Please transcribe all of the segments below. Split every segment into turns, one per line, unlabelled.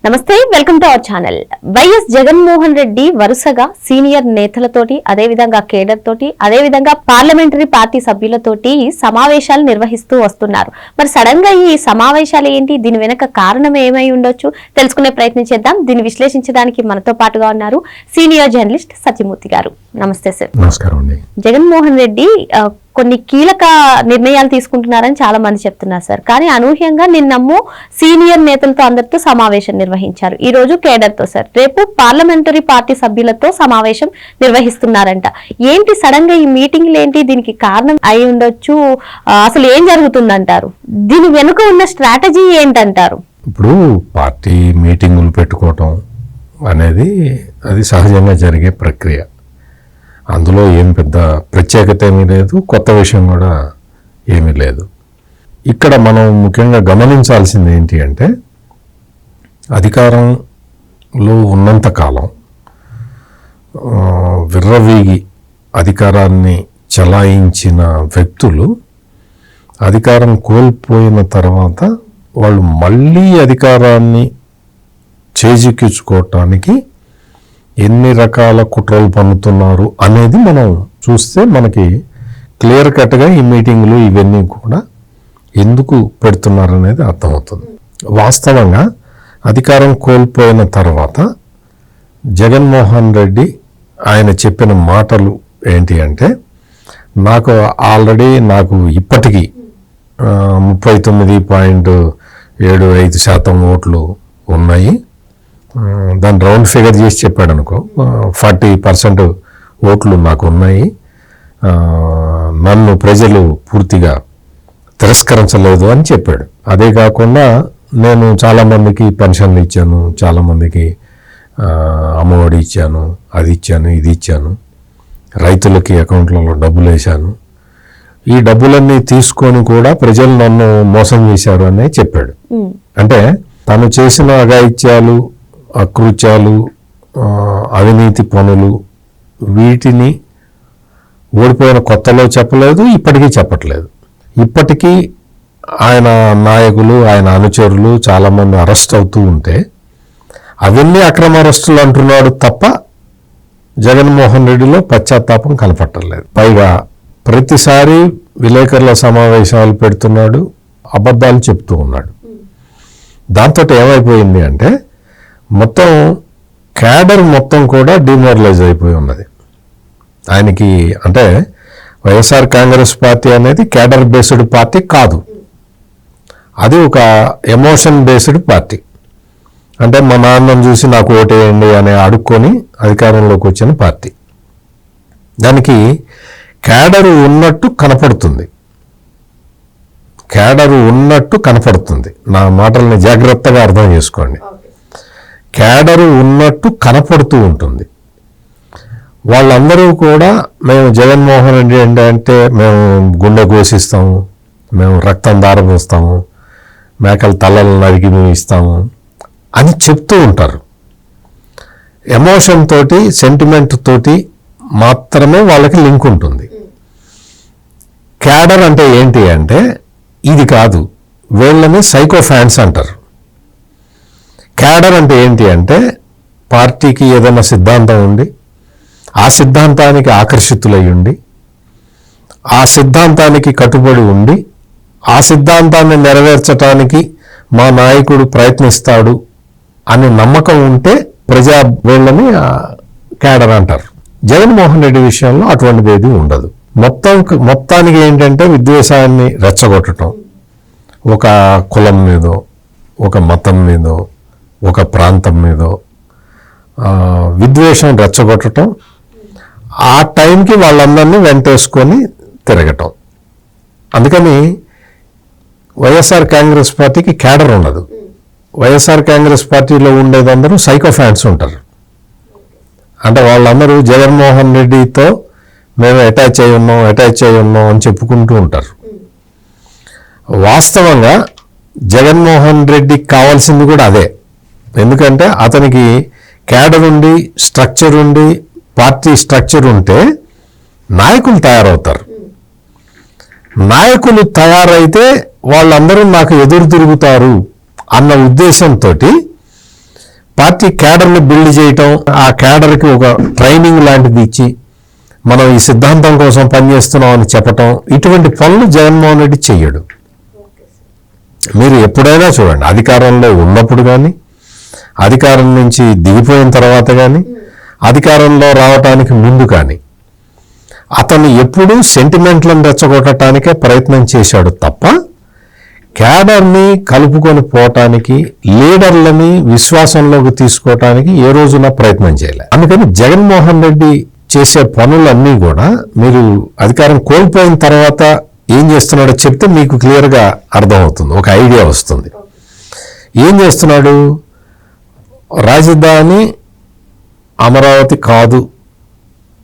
నమస్తే, welcome to our channel. YS Jaganmohan Reddy వరుసగా senior నేతలతోటి, అదేవిధంగా కేడర్ తోటి, అదేవిధంగా పార్లమెంటరీ పార్టీ సభ్యులతోటి సమావేశాలు నిర్వహిస్తూ వస్తున్నారు. మరి సడన్ గా ఈ సమావేశాలు ఏంటి, దీని వెనక కారణం ఏమై ఉండొచ్చు తెలుసుకునే ప్రయత్నం చేద్దాం. దీన్ని విశ్లేషించడానికి మనతో పాటుగా ఉన్నారు సీనియర్ జర్నలిస్ట్ సత్యమూర్తి గారు. నమస్తే సార్.
నమస్కారం అండి.
జగన్మోహన్ రెడ్డి కొన్ని కీలక నిర్ణయాలు తీసుకుంటున్నారని చాలా మంది చెప్తున్నారు సార్. కానీ అనూహ్యంగా నిన్నమ్మో సీనియర్ నేతలతో అందరితో సమావేశం నిర్వహించారు. ఈ రోజు కేడర్ తో సార్, రేపు పార్లమెంటరీ పార్టీ సభ్యులతో సమావేశం నిర్వహిస్తున్నారంట. ఏంటి సడన్ గా ఈ మీటింగ్లు ఏంటి, దీనికి కారణం అయి ఉండొచ్చు, అసలు ఏం జరుగుతుందంటారు, దీని వెనుక ఉన్న స్ట్రాటజీ ఏంటంటారు?
ఇప్పుడు పార్టీ మీటింగులు పెట్టుకోవటం అనేది అది సహజంగా జరిగే ప్రక్రియ. అందులో ఏం పెద్ద ప్రత్యేకత ఏమీ లేదు, కొత్త విషయం కూడా ఏమీ లేదు. ఇక్కడ మనం ముఖ్యంగా గమనించాల్సింది ఏంటి అంటే, అధికారంలో ఉన్నంతకాలం విర్రవీగి అధికారాన్ని చలాయించిన వ్యక్తులు అధికారం కోల్పోయిన తర్వాత వాళ్ళు మళ్ళీ అధికారాన్ని చేజిక్కించుకోవటానికి ఎన్ని రకాల కుట్రలు పన్నుతున్నారు అనేది మనం చూస్తే మనకి క్లియర్ కట్గా ఈ మీటింగులు ఇవన్నీ కూడా ఎందుకు పెడుతున్నారు అనేది అర్థమవుతుంది. వాస్తవంగా అధికారం కోల్పోయిన తర్వాత జగన్మోహన్ రెడ్డి ఆయన చెప్పిన మాటలు ఏంటి అంటే, నాకు ఇప్పటికీ 39.75% ఓట్లు ఉన్నాయి. దాన్ని రౌండ్ ఫిగర్ చేసి చెప్పాడు అనుకో, 40% ఓట్లు నాకు ఉన్నాయి, నన్ను ప్రజలు పూర్తిగా తిరస్కరించలేదు అని చెప్పాడు. అదే కాకుండా నేను చాలామందికి పెన్షన్లు ఇచ్చాను, చాలామందికి అమ్మఒడి ఇచ్చాను, అది ఇచ్చాను, ఇది ఇచ్చాను, రైతులకి అకౌంట్లలో డబ్బులు వేశాను, ఈ డబ్బులన్నీ తీసుకొని కూడా ప్రజలు నన్ను మోసం చేశారు అని చెప్పాడు. అంటే తను చేసిన అఘాయిత్యాలు, అకృత్యాలు, అవినీతి పనులు, వీటిని ఓడిపోయిన కొత్తలో చెప్పలేదు, ఇప్పటికీ చెప్పట్లేదు. ఇప్పటికీ ఆయన నాయకులు, ఆయన అనుచరులు చాలామంది అరెస్ట్ అవుతూ ఉంటే అవన్నీ అక్రమ అరెస్టులు అంటున్నాడు తప్ప జగన్మోహన్ రెడ్డిలో పశ్చాత్తాపం కనపట్టలేదు. పైగా ప్రతిసారి విలేకరుల సమావేశాలు పెడుతున్నాడు, అబద్ధాలు చెప్తూ ఉన్నాడు. దాంతో ఏమైపోయింది అంటే, మొత్తం క్యాడర్ మొత్తం కూడా డిమోరలైజ్ అయిపోయి ఉన్నది ఆయనకి. అంటే వైఎస్ఆర్ కాంగ్రెస్ పార్టీ అనేది క్యాడర్ బేస్డ్ పార్టీ కాదు, అది ఒక ఎమోషన్ బేస్డ్ పార్టీ. అంటే మా నాన్నను చూసి నాకు ఓటేయండి అని అడుక్కొని అధికారంలోకి వచ్చిన పార్టీ. దానికి క్యాడరు ఉన్నట్టు కనపడుతుంది. నా మాటల్ని జాగ్రత్తగా అర్థం చేసుకోండి. క్యాడరు ఉన్నట్టు కనపడుతూ ఉంటుంది. వాళ్ళందరూ కూడా మేము జగన్మోహన్ రెడ్డి అంటే మేము గుండె కోసిస్తాము, మేము రక్తం దారపోస్తాము, మేకల తలలు నరికి మేము ఇస్తాము అని చెప్తూ ఉంటారు. ఎమోషన్ తోటి, సెంటిమెంట్ తోటి మాత్రమే వాళ్ళకి లింక్ ఉంటుంది. క్యాడర్ అంటే ఏంటి అంటే ఇది కాదు, వీళ్ళని సైకో ఫ్యాన్స్ అంటారు. క్యాడర్ అంటే ఏంటి అంటే పార్టీకి ఏదైనా సిద్ధాంతం ఉండి, ఆ సిద్ధాంతానికి ఆకర్షితులై ఉండి, ఆ సిద్ధాంతానికి కట్టుబడి ఉండి, ఆ సిద్ధాంతాన్ని నెరవేర్చడానికి మా నాయకుడు ప్రయత్నిస్తాడు అనే నమ్మకం ఉంటే ప్రజా వీళ్ళని క్యాడర్ అంటారు. జగన్మోహన్ రెడ్డి విషయంలో అటువంటిది ఏది ఉండదు. మొత్తానికి ఏంటంటే విద్వేషాన్ని రెచ్చగొట్టడం, ఒక కులం మీదో, ఒక మతం మీదో, ఒక ప్రాంతం మీదో విద్వేషం రెచ్చగొట్టడం, ఆ టైంకి వాళ్ళందరినీ వెంటేసుకొని తిరగటం. అందుకని వైఎస్ఆర్ కాంగ్రెస్ పార్టీకి క్యాడర్ ఉండదు. వైఎస్ఆర్ కాంగ్రెస్ పార్టీలో ఉండేదందరూ సైకో ఫ్యాన్స్ ఉంటారు. అంటే వాళ్ళందరూ జగన్మోహన్ రెడ్డితో మేము అటాచ్ అయి ఉన్నాం అని చెప్పుకుంటూ ఉంటారు. వాస్తవంగా జగన్మోహన్ రెడ్డికి కావాల్సింది కూడా అదే. ఎందుకంటే అతనికి క్యాడర్ ఉండి, స్ట్రక్చర్ ఉండి, పార్టీ స్ట్రక్చర్ ఉంటే నాయకులు తయారవుతారు. నాయకులు తయారైతే వాళ్ళందరూ నాకు ఎదురు తిరుగుతారు అన్న ఉద్దేశంతో పార్టీ క్యాడర్ని బిల్డ్ చేయటం, ఆ క్యాడర్కి ఒక ట్రైనింగ్ లాంటిది ఇచ్చి మనం ఈ సిద్ధాంతం కోసం పనిచేస్తున్నాం అని చెప్పటం, ఇటువంటి పనులు జగన్మోహన్ రెడ్డి చెయ్యడు. మీరు ఎప్పుడైనా చూడండి, అధికారంలో ఉన్నప్పుడు కానీ, అధికారం నుంచి దిగిపోయిన తర్వాత కానీ, అధికారంలో రావటానికి ముందు కానీ అతను ఎప్పుడూ సెంటిమెంట్లను రెచ్చగొట్టడానికే ప్రయత్నం చేశాడు తప్ప క్యాడర్ని కలుపుకొని పోవటానికి, లీడర్లని విశ్వాసంలోకి తీసుకోవటానికి ఏ రోజున ప్రయత్నం చేయలేదు. అందుకని జగన్మోహన్ రెడ్డి చేసే పనులన్నీ కూడా మీరు అధికారం కోల్పోయిన తర్వాత ఏం చేస్తున్నాడో చెప్తే మీకు క్లియర్గా అర్థమవుతుంది, ఒక ఐడియా వస్తుంది. ఏం చేస్తున్నాడు? రాజధాని అమరావతి కాదు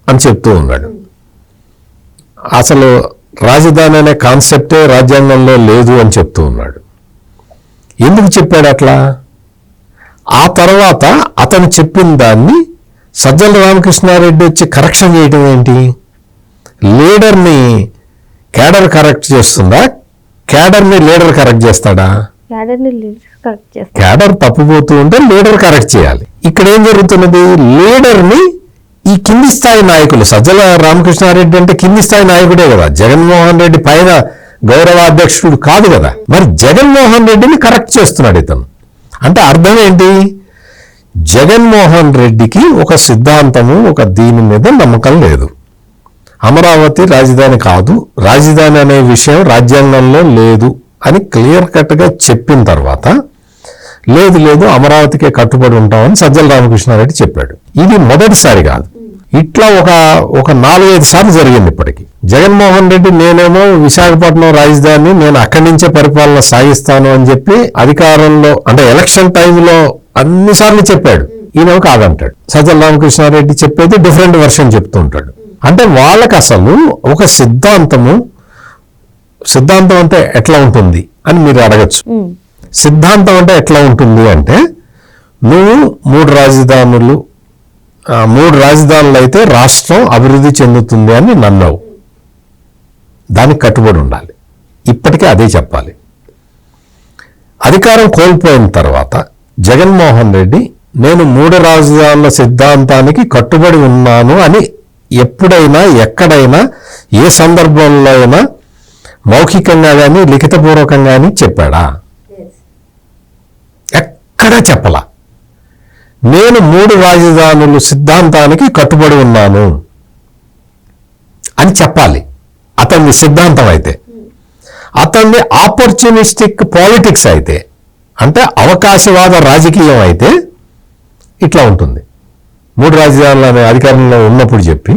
అని చెప్తూ ఉన్నాడు. అసలు రాజధాని అనే కాన్సెప్టే రాజ్యాంగంలో లేదు అని చెప్తూ ఉన్నాడు. ఎందుకు చెప్పాడు అట్లా? ఆ తర్వాత అతను చెప్పిన దాన్ని సజ్జల రామకృష్ణారెడ్డి వచ్చి కరెక్షన్ చేయడం ఏంటి? లీడర్ని క్యాడర్ కరెక్ట్ చేస్తుందా, క్యాడర్ని లీడర్ కరెక్ట్ చేస్తాడా? క్యాడర్ తప్పుపోతూ ఉంటే లీడర్ కరెక్ట్ చేయాలి. ఇక్కడ ఏం జరుగుతున్నది? లీడర్ని ఈ కింది స్థాయి నాయకులు, సజ్జల రామకృష్ణారెడ్డి అంటే కింది స్థాయి నాయకుడే కదా, జగన్మోహన్ రెడ్డి పైన గౌరవాధ్యక్షుడు కాదు కదా. మరి జగన్మోహన్ రెడ్డిని కరెక్ట్ చేస్తున్నాడు ఇతను. అంటే అర్థం ఏంటి? జగన్మోహన్ రెడ్డికి ఒక సిద్ధాంతము, ఒక దీని మీద నమ్మకం లేదు. అమరావతి రాజధాని కాదు, రాజధాని అనే విషయం రాజ్యాంగంలో లేదు అని క్లియర్ కట్గా చెప్పిన తర్వాత లేదు లేదు అమరావతికే కట్టుబడి ఉంటామని సజ్జల రామకృష్ణారెడ్డి చెప్పాడు. ఇది మొదటిసారి కాదు, ఇట్లా ఒక 4-5 సార్లు జరిగింది ఇప్పటికీ. జగన్మోహన్ రెడ్డి నేనేమో విశాఖపట్నం రాజధాని, నేను అక్కడి నుంచే పరిపాలన సాగిస్తాను అని చెప్పి అధికారంలో అంటే ఎలక్షన్ టైంలో అన్నిసార్లు చెప్పాడు. ఈయన కాదంటాడు. సజ్జల రామకృష్ణారెడ్డి చెప్పేది డిఫరెంట్ వెర్షన్ చెప్తూ ఉంటాడు. అంటే వాళ్ళకి అసలు ఒక సిద్ధాంతం అంటే ఎట్లా ఉంటుంది అని మీరు అడగచ్చు. సిద్ధాంతం అంటే ఎట్లా ఉంటుంది అంటే, నువ్వు 3 రాజధానులు అయితే రాష్ట్రం అభివృద్ధి చెందుతుంది అని నమ్మావు, దానికి కట్టుబడి ఉండాలి. ఇప్పటికే అదే చెప్పాలి. అధికారం కోల్పోయిన తర్వాత జగన్మోహన్ రెడ్డి నేను 3 రాజధానుల సిద్ధాంతానికి కట్టుబడి ఉన్నాను అని ఎప్పుడైనా ఎక్కడైనా ఏ సందర్భంలో అయినా మౌఖికంగా కానీ లిఖితపూర్వకంగా కానీ చెప్పాడా? ఎక్కడా చెప్పలా. నేను 3 రాజధానులు సిద్ధాంతానికి కట్టుబడి ఉన్నాను అని చెప్పాలి. అతని సిద్ధాంతం అయితే, అతన్ని ఆపర్చునిస్టిక్ పాలిటిక్స్ అయితే, అంటే అవకాశవాద రాజకీయం అయితే ఇట్లా ఉంటుంది. 3 రాజధానులు అనే అధికారంలో ఉన్నప్పుడు చెప్పి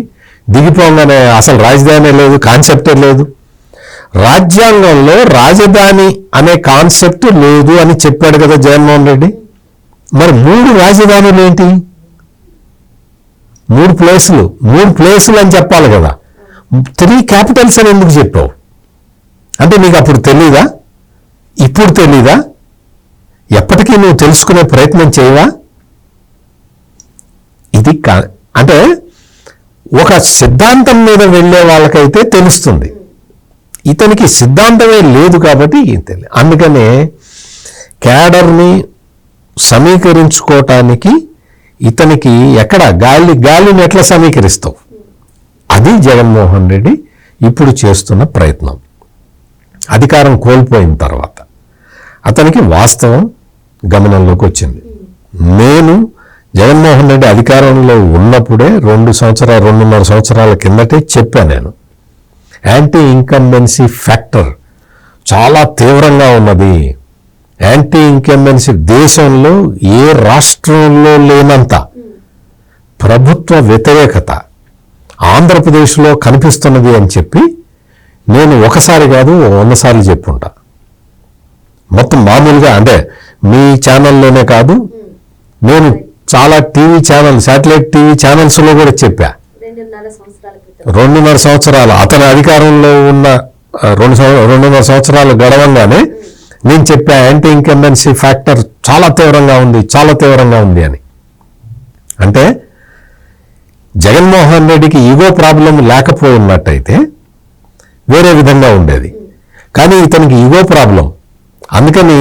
దిగిపోగానే అసలు రాజధాని లేదు, కాన్సెప్టే లేదు. రాజ్యాంగంలో రాజధాని అనే కాన్సెప్ట్ లేదు అని చెప్పాడు కదా జగన్మోహన్ రెడ్డి. మరి 3 రాజధానులు ఏంటి? 3 ప్లేసులు అని చెప్పాలి కదా. 3 క్యాపిటల్స్ అని ఎందుకు చెప్పావు? అంటే నీకు అప్పుడు తెలీదా? ఇప్పుడు తెలీదా? ఎప్పటికీ నువ్వు తెలుసుకునే ప్రయత్నం చేయవా? ఇది అంటే ఒక సిద్ధాంతం మీద వెళ్ళే వాళ్ళకైతే తెలుస్తుంది. ఇతనికి సిద్ధాంతమే లేదు కాబట్టి ఏం తెలియదు. అందుకనే క్యాడర్ని సమీకరించుకోవటానికి ఇతనికి ఎక్కడ గాలిని ఎట్లా సమీకరిస్తావు? అది జగన్మోహన్ రెడ్డి ఇప్పుడు చేస్తున్న ప్రయత్నం. అధికారం కోల్పోయిన తర్వాత అతనికి వాస్తవం గమనంలోకి వచ్చింది. నేను జగన్మోహన్ రెడ్డి అధికారంలో ఉన్నప్పుడే 2.5 సంవత్సరాల కిందటే చెప్పాను, నేను యాంటీ ఇన్కంబెన్సీ ఫ్యాక్టర్ చాలా తీవ్రంగా ఉన్నది. యాంటీ ఇన్కంబెన్సీ దేశంలో ఏ రాష్ట్రంలో లేనంత ప్రభుత్వ వ్యతిరేకత ఆంధ్రప్రదేశ్లో కనిపిస్తున్నది అని చెప్పి నేను ఒకసారి కాదు 100 సార్లు చెప్పుంటా. మొత్తం మామూలుగా అంటే మీ ఛానల్లోనే కాదు, నేను చాలా శాటిలైట్ టీవీ ఛానల్స్లో కూడా చెప్పా. 2.5 సంవత్సరాలు అతని అధికారంలో ఉన్న 2.5 సంవత్సరాలు గడవంగానే నేను చెప్పా యాంటీ ఇన్కంబెన్సీ ఫ్యాక్టర్ చాలా తీవ్రంగా ఉంది అని. అంటే జగన్మోహన్ రెడ్డికి ఈగో ప్రాబ్లం లేకపోయినట్టయితే వేరే విధంగా ఉండేది. కానీ ఇతనికి ఈగో ప్రాబ్లం. అందుకని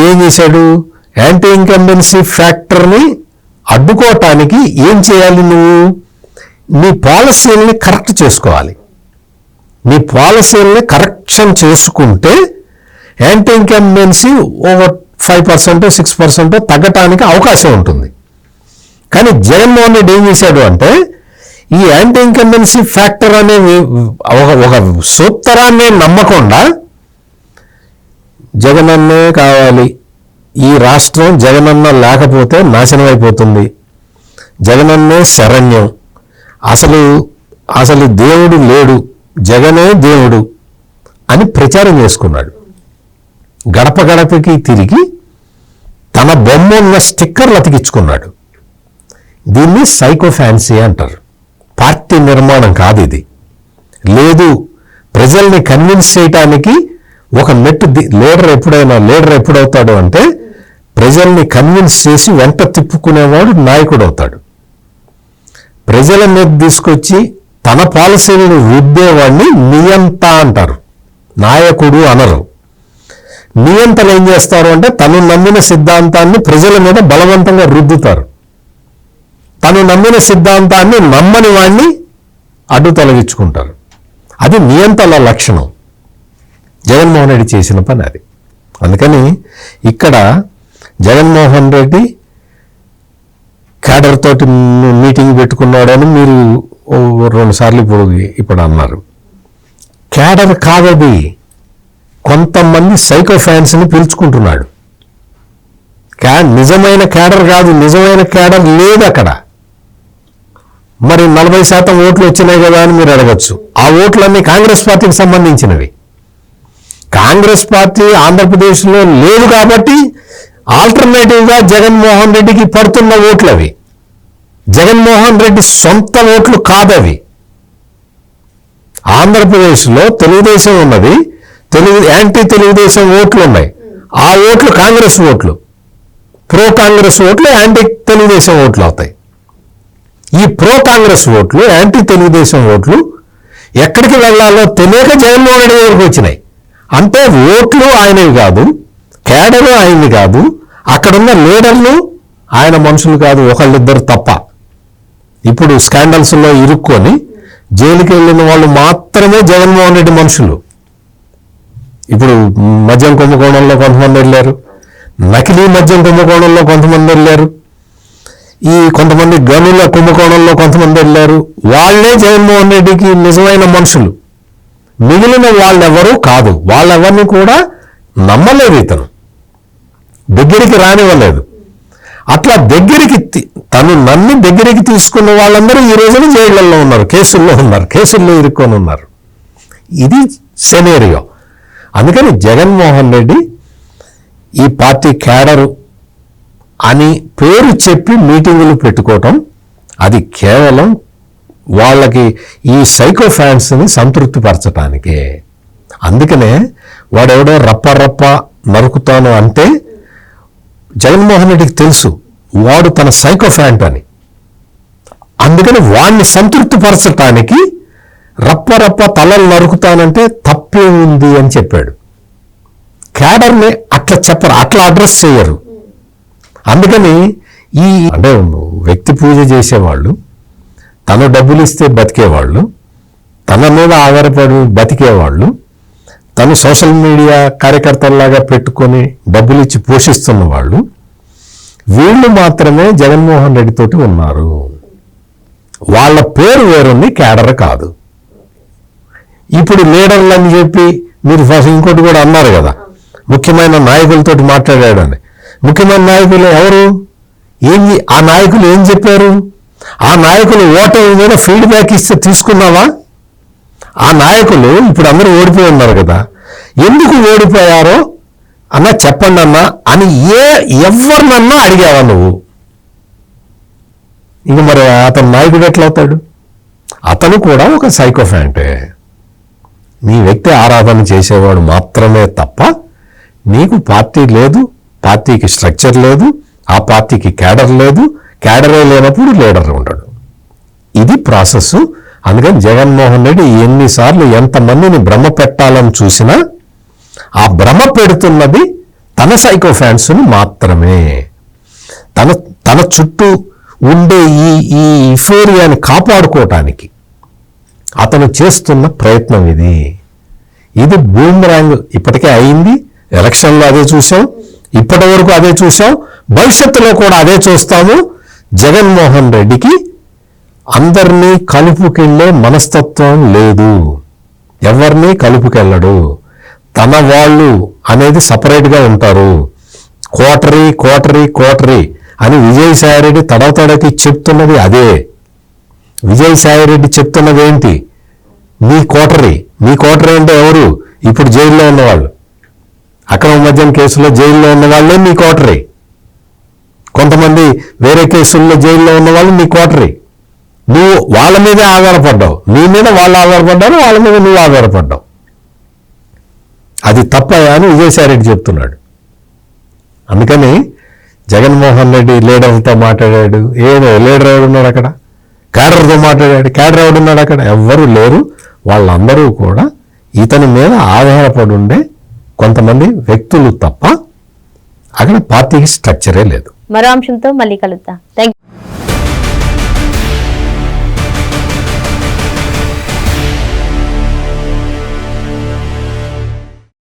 ఏం చేశాడు? యాంటీ ఇన్కంబెన్సీ ఫ్యాక్టర్ని అడ్డుకోవటానికి ఏం చేయాలి? నువ్వు నీ పాలసీల్ని కరెక్ట్ చేసుకోవాలి. నీ పాలసీల్ని కరెక్షన్ చేసుకుంటే యాంటీ ఇన్కంబెన్సీ ఓవర్ 5% 6% తగ్గటానికి అవకాశం ఉంటుంది. కానీ జగన్మోహన్ రెడ్డి ఏం చేశాడు అంటే ఈ యాంటీ ఇన్కంబెన్సీ ఫ్యాక్టర్ అనే ఒక సూత్రాన్ని నమ్మకుండా జగనన్నే కావాలి, ఈ రాష్ట్రం జగనన్న లేకపోతే నాశనం అయిపోతుంది, జగనన్నే శరణ్యం, అసలు దేవుడు లేడు, జగనే దేవుడు అని ప్రచారం చేసుకున్నాడు. గడప గడపకి తిరిగి తన బొమ్మ ఉన్న స్టిక్కర్లు అతికించుకున్నాడు. దీన్ని సైకో ఫ్యాన్సీ అంటారు. పార్టీ నిర్మాణం కాదు ఇది. లేదు, ప్రజల్ని కన్విన్స్ చేయటానికి ఒక మెట్టు లీడర్ ఎప్పుడవుతాడు అంటే ప్రజల్ని కన్విన్స్ చేసి వెంట తిప్పుకునేవాడు నాయకుడు అవుతాడు. ప్రజల మీద తీసుకొచ్చి తన పాలసీలను రుద్దేవాడిని నియంత అంటారు, నాయకుడు అనరు. నియంతలు ఏం చేస్తారు అంటే తను నమ్మిన సిద్ధాంతాన్ని ప్రజల మీద బలవంతంగా రుద్దుతారు. తను నమ్మిన సిద్ధాంతాన్ని నమ్మని వాడిని అడ్డు తొలగించుకుంటారు. అది నియంతల లక్షణం. జగన్మోహన్ రెడ్డి చేసిన పని అది. అందుకని ఇక్కడ జగన్మోహన్ రెడ్డి క్యాడర్ తోటి మీటింగ్ పెట్టుకున్నాడని మీరు 2 సార్లు ఇప్పుడు అన్నారు. క్యాడర్ కాదది, కొంతమంది సైకో ఫ్యాన్స్ని పిలుచుకుంటున్నాడు. నిజమైన క్యాడర్ కాదు, నిజమైన క్యాడర్ లేదు అక్కడ. మరి 40% ఓట్లు వచ్చినాయి కదా అని మీరు అడగచ్చు. ఆ ఓట్లన్నీ కాంగ్రెస్ పార్టీకి సంబంధించినవి. కాంగ్రెస్ పార్టీ ఆంధ్రప్రదేశ్లో లేదు కాబట్టి ఆల్టర్నేటివ్గా జగన్మోహన్ రెడ్డికి పడుతున్న ఓట్లు అవి. జగన్మోహన్ రెడ్డి సొంత ఓట్లు కాదవి. ఆంధ్రప్రదేశ్లో తెలుగుదేశం ఉన్నది, యాంటీ తెలుగుదేశం ఓట్లు ఉన్నాయి. ఆ ఓట్లు కాంగ్రెస్ ఓట్లు, ప్రో కాంగ్రెస్ ఓట్లు యాంటీ తెలుగుదేశం ఓట్లు అవుతాయి. ఈ ప్రో కాంగ్రెస్ ఓట్లు, యాంటీ తెలుగుదేశం ఓట్లు ఎక్కడికి వెళ్ళాలో తెలియక జగన్మోహన్ రెడ్డి దగ్గరికి వచ్చినాయి. అంటే ఓట్లు ఆయనవి కాదు, క్యాడరు ఆయన్ని కాదు, అక్కడున్న లీడర్లు ఆయన మనుషులు కాదు, ఒకళ్ళిద్దరు తప్ప. ఇప్పుడు స్కాండల్స్లో ఇరుక్కొని జైలుకి వెళ్ళిన వాళ్ళు మాత్రమే జగన్మోహన్ రెడ్డి మనుషులు. ఇప్పుడు మద్యం కుంభకోణంలో కొంతమంది వెళ్ళారు, నకిలీ మద్యం కుంభకోణంలో కొంతమంది వెళ్ళారు, ఈ కొంతమంది గనుల కుంభకోణంలో కొంతమంది వెళ్ళారు. వాళ్ళే జగన్మోహన్ రెడ్డికి నిజమైన మనుషులు. మిగిలిన వాళ్ళెవరూ కాదు. వాళ్ళెవరిని కూడా నమ్మలేదు, ఇతను దగ్గరికి రానివ్వలేదు. అట్లా తను నన్ను దగ్గరికి తీసుకున్న వాళ్ళందరూ ఈ రోజున జైళ్లలో ఉన్నారు, కేసుల్లో ఇరుక్కొని ఉన్నారు. ఇది సెనేరియో. అందుకని జగన్మోహన్ రెడ్డి ఈ పార్టీ క్యాడరు అని పేరు చెప్పి మీటింగులు పెట్టుకోవటం అది కేవలం వాళ్ళకి ఈ సైకో ఫ్యాన్స్ని సంతృప్తిపరచటానికే. అందుకనే వాడెవడో రప్ప నరుకుతాను అంటే జగన్మోహన్ రెడ్డికి తెలుసు వాడు తన సైకో ఫ్యాన్ అని. అందుకని వాడిని సంతృప్తిపరచటానికి రప్ప తలలు నరుకుతానంటే తప్పే ఉంది అని చెప్పాడు. క్యాడర్ని అట్లా చెప్పరు, అట్లా అడ్రస్ చేయరు. అందుకని అంటే వ్యక్తి పూజ చేసేవాళ్ళు, తను డబ్బులు ఇస్తే బతికేవాళ్ళు, తన మీద ఆధారపడి బతికేవాళ్ళు, తను సోషల్ మీడియా కార్యకర్తల్లాగా పెట్టుకొని డబ్బులు ఇచ్చి పోషిస్తున్న వాళ్ళు, వీళ్ళు మాత్రమే జగన్మోహన్ రెడ్డి తోటి ఉన్నారు. వాళ్ళ పేరు వేరుంది, క్యాడర్ కాదు. ఇప్పుడు లీడర్లు అని చెప్పి మీరు ఇంకోటి కూడా అన్నారు కదా, ముఖ్యమైన నాయకులతోటి మాట్లాడాడని. ముఖ్యమైన నాయకులు ఎవరు? ఆ నాయకులు ఏం చెప్పారు? ఆ నాయకులు ఓటమి మీద ఫీడ్బ్యాక్ ఇస్తే తీసుకున్నావా? ఆ నాయకులు ఇప్పుడు అందరూ ఓడిపోయి ఉన్నారు కదా, ఎందుకు ఓడిపోయారో అన్నా చెప్పండి అన్నా అని ఎవరినన్నా అడిగావా నువ్వు? ఇంక మరి అతను నాయకుడు ఎట్లా అవుతాడు? అతను కూడా ఒక సైకోఫాంటే. నీ వ్యక్తి ఆరాధన చేసేవాడు మాత్రమే తప్ప నీకు పార్టీ లేదు, పార్టీకి స్ట్రక్చర్ లేదు, ఆ పార్టీకి క్యాడర్ లేదు. క్యాడరే లేనప్పుడు లీడర్ ఉంటాడు. ఇది ప్రాసెస్. అందుకని జగన్మోహన్ రెడ్డి ఎన్నిసార్లు ఎంతమందిని భ్రమ పెట్టాలని చూసినా ఆ భ్రమ పెడుతున్నది తన సైకో ఫ్యాన్స్ని మాత్రమే. తన తన చుట్టూ ఉండే ఈ ఇఫోరియాని కాపాడుకోవటానికి అతను చేస్తున్న ప్రయత్నం ఇది బూమరాంగ్. ఇప్పటికే అయింది, ఎలక్షన్లో అదే చూసాం, ఇప్పటి వరకు అదే చూసాం, భవిష్యత్తులో కూడా అదే చూస్తాము. జగన్మోహన్ రెడ్డికి అందరినీ కలుపుకెళ్ళే మనస్తత్వం లేదు, ఎవరిని కలుపుకెళ్ళడు. తన వాళ్ళు అనేది సపరేట్గా ఉంటారు. కోటరీ కోటరీ కోటరీ అని విజయసాయిరెడ్డి తడతడకి చెప్తున్నది అదే. విజయసాయిరెడ్డి చెప్తున్నది ఏంటి? మీ కోటరీ అంటే ఎవరు? ఇప్పుడు జైల్లో ఉన్నవాళ్ళు, అక్రమ మద్యం కేసులో జైల్లో ఉన్న వాళ్ళే మీ కోటరీ. కొంతమంది వేరే కేసుల్లో జైల్లో ఉన్న వాళ్ళు మీ కోటరీ. నువ్వు వాళ్ళ మీదే ఆధారపడ్డావు, నీ మీద వాళ్ళు ఆధారపడ్డారు, వాళ్ళ మీద నువ్వు ఆధారపడ్డావు. అది తప్పయా అని విజయసాయిరెడ్డి చెప్తున్నాడు. అందుకని జగన్మోహన్ రెడ్డి లీడర్తో మాట్లాడాడు. ఏదో లీడర్ ఎవడున్నాడు అక్కడ? క్యాడర్తో మాట్లాడాడు. క్యాడర్ ఎవడున్నాడు అక్కడ? ఎవ్వరూ లేరు. వాళ్ళందరూ కూడా ఇతని మీద ఆధారపడి ఉండే కొంతమంది వ్యక్తులు తప్ప అక్కడ పార్టీకి స్ట్రక్చరే లేదు.
మరో అంశంతో మళ్ళీ కలుద్దాం. థ్యాంక్